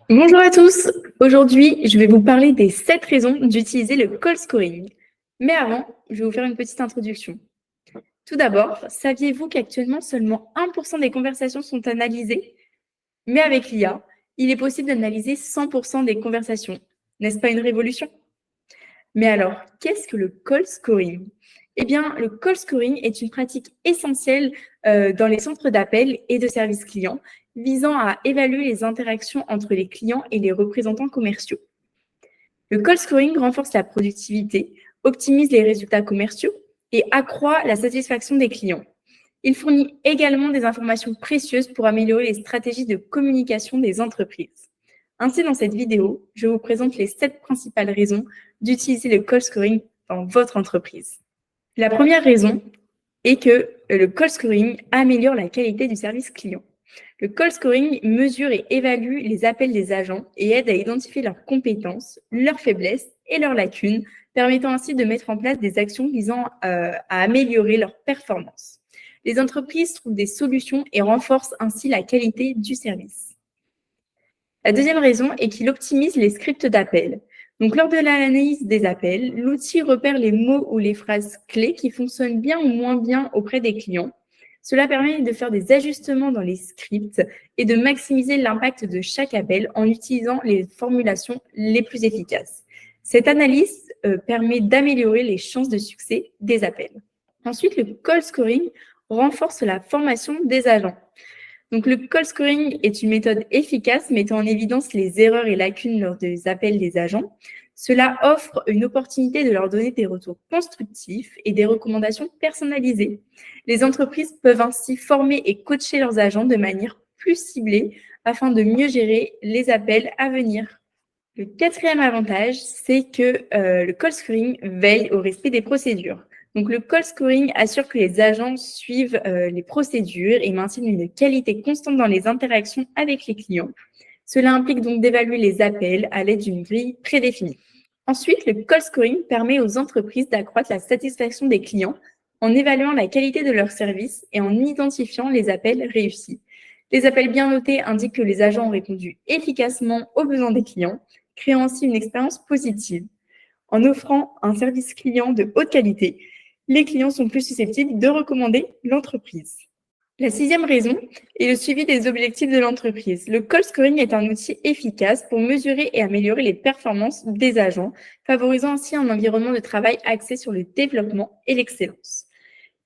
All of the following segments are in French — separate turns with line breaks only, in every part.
Bonjour à tous. Aujourd'hui, je vais vous parler des 7 raisons d'utiliser le call scoring. Mais avant, je vais vous faire une petite introduction. Tout d'abord, saviez-vous qu'actuellement seulement 1% des conversations sont analysées? Mais avec l'IA, il est possible d'analyser 100% des conversations. N'est-ce pas une révolution? Mais alors, qu'est-ce que le call scoring? Eh bien, le call scoring est une pratique essentielle dans les centres d'appel et de services clients, visant à évaluer les interactions entre les clients et les représentants commerciaux. Le call scoring renforce la productivité, optimise les résultats commerciaux et accroît la satisfaction des clients. Il fournit également des informations précieuses pour améliorer les stratégies de communication des entreprises. Ainsi, dans cette vidéo, je vous présente les 7 principales raisons d'utiliser le call scoring dans votre entreprise. La première raison est que le call scoring améliore la qualité du service client. Le call scoring mesure et évalue les appels des agents et aide à identifier leurs compétences, leurs faiblesses et leurs lacunes, permettant ainsi de mettre en place des actions visant à améliorer leur performance. Les entreprises trouvent des solutions et renforcent ainsi la qualité du service. La deuxième raison est qu'il optimise les scripts d'appel. Donc, lors de l'analyse des appels, l'outil repère les mots ou les phrases clés qui fonctionnent bien ou moins bien auprès des clients. Cela permet de faire des ajustements dans les scripts et de maximiser l'impact de chaque appel en utilisant les formulations les plus efficaces. Cette analyse permet d'améliorer les chances de succès des appels. Ensuite, le call scoring renforce la formation des agents. Donc, le call scoring est une méthode efficace mettant en évidence les erreurs et lacunes lors des appels des agents. Cela offre une opportunité de leur donner des retours constructifs et des recommandations personnalisées. Les entreprises peuvent ainsi former et coacher leurs agents de manière plus ciblée afin de mieux gérer les appels à venir. Le quatrième avantage, c'est que le call scoring veille au respect des procédures. Donc, le call scoring assure que les agents suivent les procédures et maintiennent une qualité constante dans les interactions avec les clients. Cela implique donc d'évaluer les appels à l'aide d'une grille prédéfinie. Ensuite, le call scoring permet aux entreprises d'accroître la satisfaction des clients en évaluant la qualité de leurs services et en identifiant les appels réussis. Les appels bien notés indiquent que les agents ont répondu efficacement aux besoins des clients, créant ainsi une expérience positive. En offrant un service client de haute qualité, les clients sont plus susceptibles de recommander l'entreprise. La sixième raison est le suivi des objectifs de l'entreprise. Le call scoring est un outil efficace pour mesurer et améliorer les performances des agents, favorisant ainsi un environnement de travail axé sur le développement et l'excellence.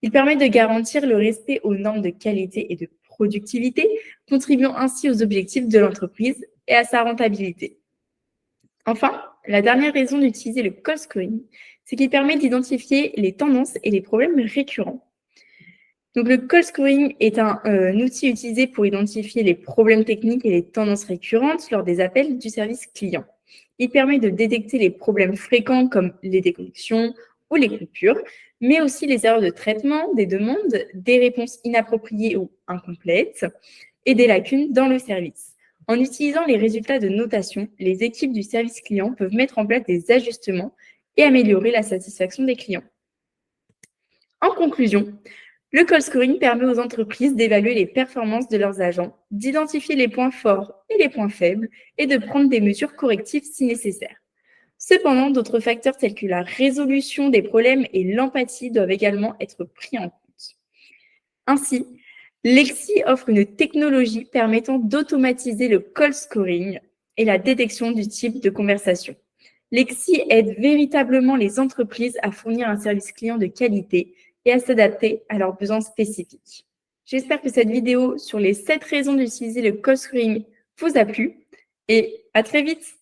Il permet de garantir le respect aux normes de qualité et de productivité, contribuant ainsi aux objectifs de l'entreprise et à sa rentabilité. Enfin, la dernière raison d'utiliser le call scoring, c'est qu'il permet d'identifier les tendances et les problèmes récurrents. Donc, le call scoring est un outil utilisé pour identifier les problèmes techniques et les tendances récurrentes lors des appels du service client. Il permet de détecter les problèmes fréquents comme les déconnexions ou les coupures, mais aussi les erreurs de traitement des demandes, des réponses inappropriées ou incomplètes et des lacunes dans le service. En utilisant les résultats de notation, les équipes du service client peuvent mettre en place des ajustements et améliorer la satisfaction des clients. En conclusion, le call scoring permet aux entreprises d'évaluer les performances de leurs agents, d'identifier les points forts et les points faibles et de prendre des mesures correctives si nécessaire. Cependant, d'autres facteurs tels que la résolution des problèmes et l'empathie doivent également être pris en compte. Ainsi, Lexi offre une technologie permettant d'automatiser le call scoring et la détection du type de conversation. Lexi aide véritablement les entreprises à fournir un service client de qualité et à s'adapter à leurs besoins spécifiques. J'espère que cette vidéo sur les 7 raisons d'utiliser le call scoring vous a plu et à très vite.